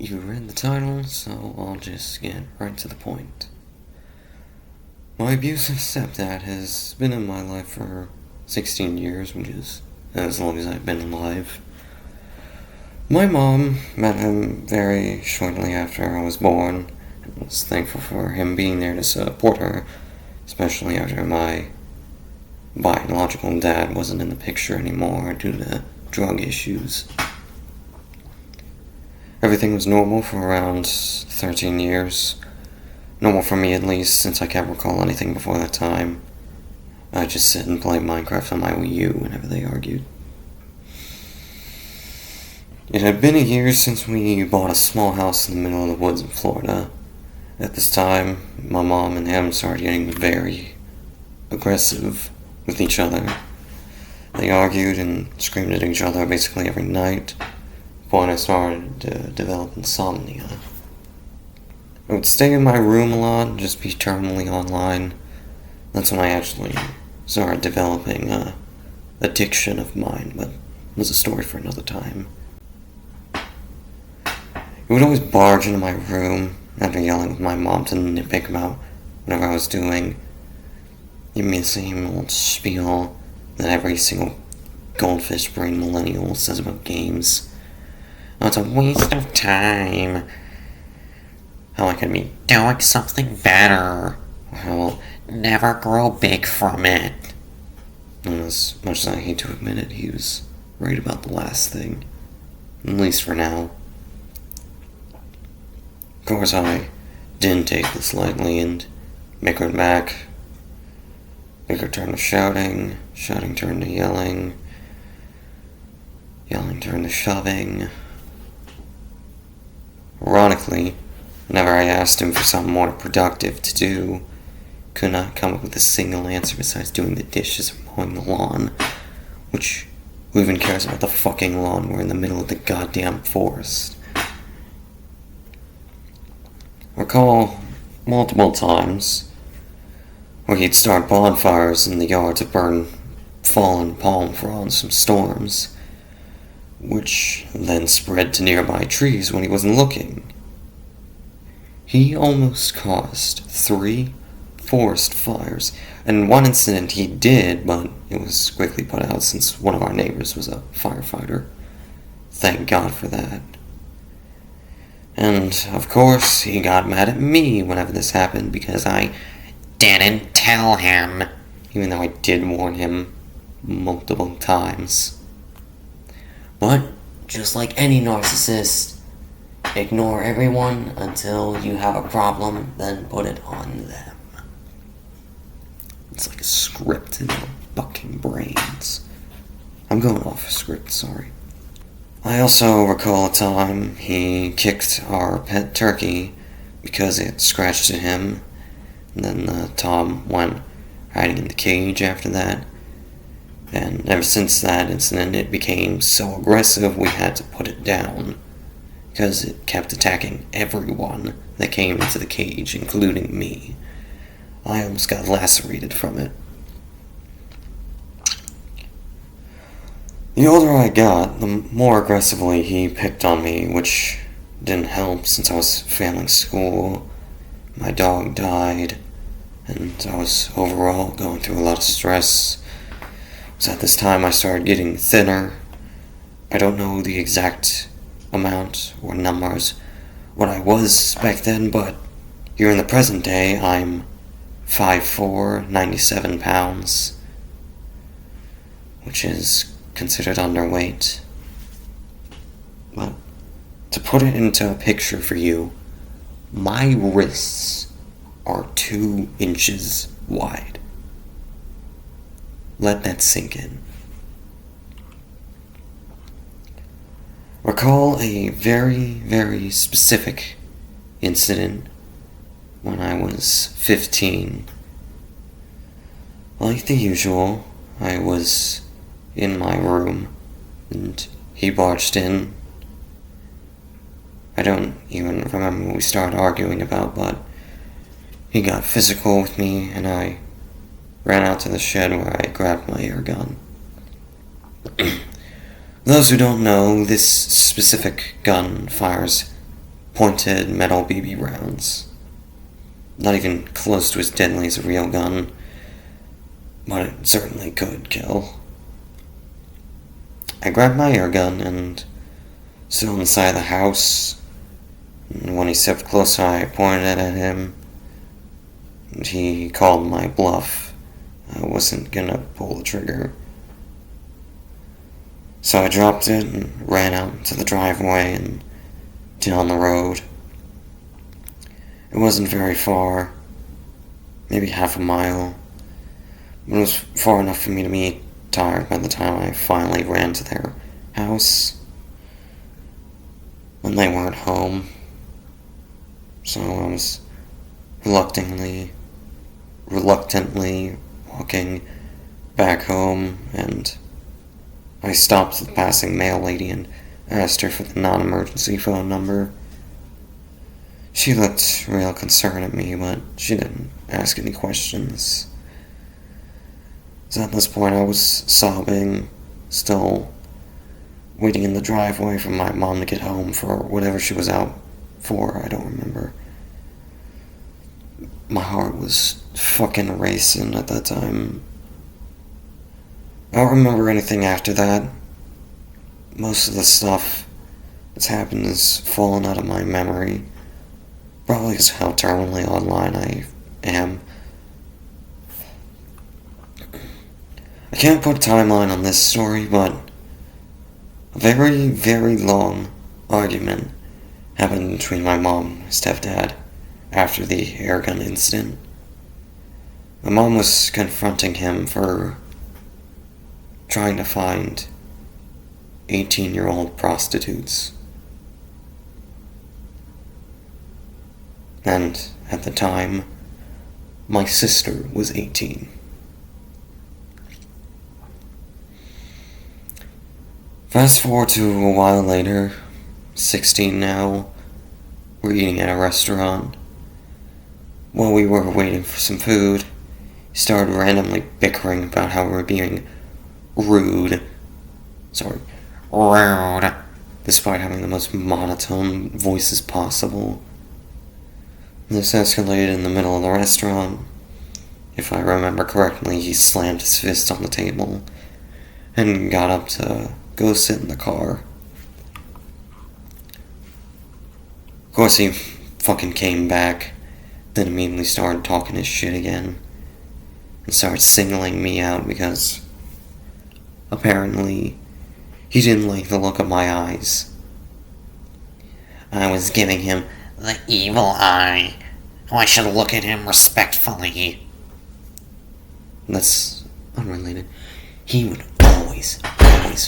You read the title, so I'll just get right to the point. My abusive stepdad has been in my life for 16 years, which is as long as I've been alive. My mom met him very shortly after I was born, and was thankful for him being there to support her, especially after my biological dad wasn't in the picture anymore due to drug issues. Everything was normal for around 13 years. Normal for me, at least, since I can't recall anything before that time. I just sit and play Minecraft on my Wii U whenever they argued. It had been a year since we bought a small house in the middle of the woods in Florida. At this time, my mom and him started getting very aggressive with each other. They argued and screamed at each other basically every night. When I started to develop insomnia. I would stay in my room a lot and just be terminally online. That's when I actually started developing a addiction of mine, but it was a story for another time. He would always barge into my room after yelling with my mom to nitpick about whatever I was doing. Give me the same old spiel that every single goldfish brain millennial says about games. Oh, it's a waste of time. How I could be doing something better. I will never grow big from it. And as much as I hate to admit it, he was right about the last thing. At least for now. Of course, I didn't take this lightly and bickered back. Bicker turned to shouting. Shouting turned to yelling. Yelling turned to shoving. Ironically, whenever I asked him for something more productive to do, could not come up with a single answer besides doing the dishes or mowing the lawn. Which, who even cares about the fucking lawn? We're in the middle of the goddamn forest. I recall multiple times where he'd start bonfires in the yard to burn fallen palm fronds from storms, which then spread to nearby trees when he wasn't looking. He almost caused 3 forest fires, and in one incident he did, but it was quickly put out since one of our neighbors was a firefighter. Thank God for that. And, of course, he got mad at me whenever this happened because I didn't tell him, even though I did warn him multiple times. But, just like any narcissist, ignore everyone until you have a problem, then put it on them. It's like a script in their fucking brains. I'm going off a script, sorry. I also recall a time he kicked our pet turkey because it scratched at him, and then Tom went hiding in the cage after that. And ever since that incident, it became so aggressive we had to put it down, because it kept attacking everyone that came into the cage, including me. I almost got lacerated from it. The older I got, the more aggressively he picked on me, which didn't help since I was failing school, my dog died, and I was overall going through a lot of stress. So at this time I started getting thinner. I don't know the exact amount or numbers what I was back then, but here in the present day I'm 5'4", 97 pounds, which is considered underweight. But to put it into a picture for you, my wrists are 2 inches wide. Let that sink in. Recall a very, very specific incident when I was 15. Like the usual, I was in my room and he barged in. I don't even remember what we started arguing about, but he got physical with me and I ran out to the shed where I grabbed my air gun. Those who don't know, this specific gun fires pointed metal BB rounds. Not even close to as deadly as a real gun, but it certainly could kill. I grabbed my air gun and stood on the side of the house, and when he stepped closer I pointed it at him, and he called my bluff. I wasn't gonna pull the trigger. So I dropped it and ran out to the driveway and down the road. It wasn't very far, maybe half a mile, but it was far enough for me to be tired by the time I finally ran to their house. When they weren't home, so I was reluctantly walking back home, and I stopped the passing mail lady and asked her for the non-emergency phone number. She looked real concerned at me, but she didn't ask any questions. So at this point I was sobbing, still waiting in the driveway for my mom to get home for whatever she was out for, I don't remember. My heart was fucking racing at that time. I don't remember anything after that. Most of the stuff that's happened has fallen out of my memory. Probably because of how terminally online I am. I can't put a timeline on this story, but a very, very long argument happened between my mom and my stepdad after the airgun incident. My mom was confronting him for trying to find 18-year-old prostitutes. And at the time, my sister was 18. Fast forward to a while later, 16 now, we're eating at a restaurant. While we were waiting for some food, he started randomly bickering about how we were being rude, despite having the most monotone voices possible. This escalated in the middle of the restaurant. If I remember correctly, he slammed his fist on the table and got up to go sit in the car. Of course, he fucking came back, then immediately started talking his shit again, and started singling me out because apparently he didn't like the look of my eyes. I was giving him the evil eye. I should look at him respectfully. That's unrelated. He would always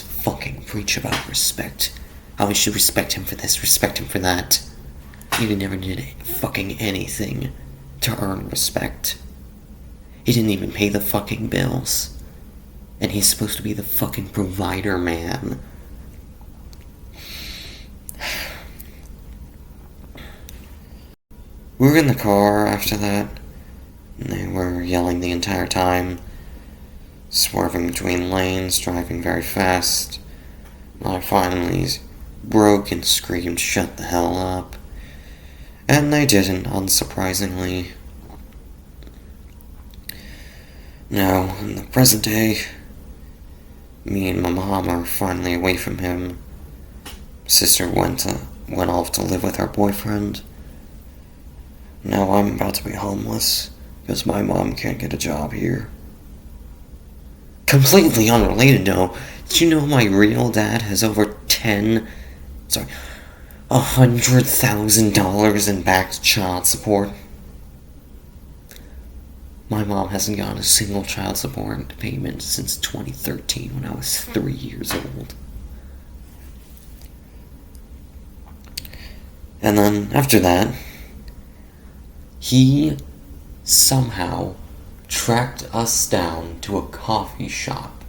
fucking preach about respect. How we should respect him for this, respect him for that. He never did fucking anything to earn respect. He didn't even pay the fucking bills. And he's supposed to be the fucking provider man. We were in the car after that, and they were yelling the entire time, swerving between lanes, driving very fast. I finally broke and screamed, "Shut the hell up." And they didn't, unsurprisingly. Now, in the present day, me and my mom are finally away from him. Sister went off to live with her boyfriend. Now I'm about to be homeless because my mom can't get a job here. Completely unrelated though, did you know my real dad has over $100,000 in backed child support? My mom hasn't gotten a single child support payment since 2013 when I was 3 years old. And then after that, he somehow tracked us down to a coffee shop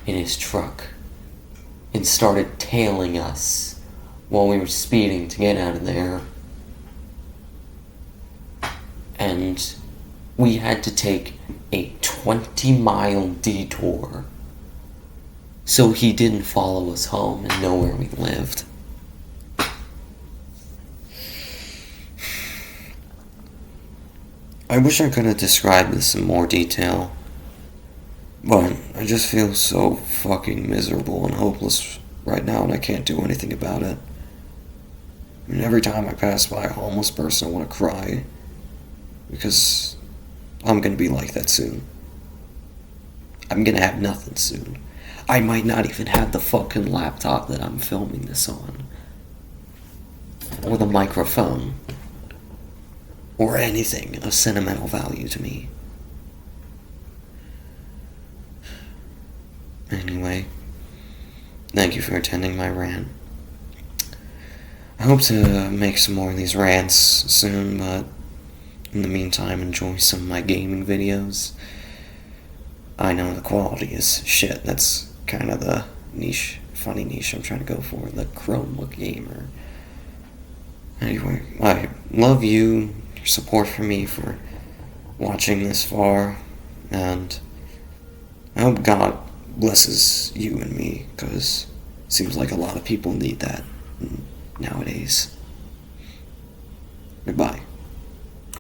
in his truck and started tailing us while we were speeding to get out of there. And we had to take a 20-mile detour so he didn't follow us home and know where we lived. I wish I could have described this in more detail, but I just feel so fucking miserable and hopeless right now, and I can't do anything about it. I mean, every time I pass by a homeless person, I want to cry, because I'm gonna be like that soon. I'm gonna have nothing soon. I might not even have the fucking laptop that I'm filming this on, or the microphone, or anything of sentimental value to me. Anyway, thank you for attending my rant. I hope to make some more of these rants soon, but in the meantime, enjoy some of my gaming videos. I know the quality is shit. That's kind of the funny niche I'm trying to go for, the Chromebook gamer. Anyway, I love you, your support for me, for watching this far, and I hope God blesses you and me, because it seems like a lot of people need that nowadays. Goodbye.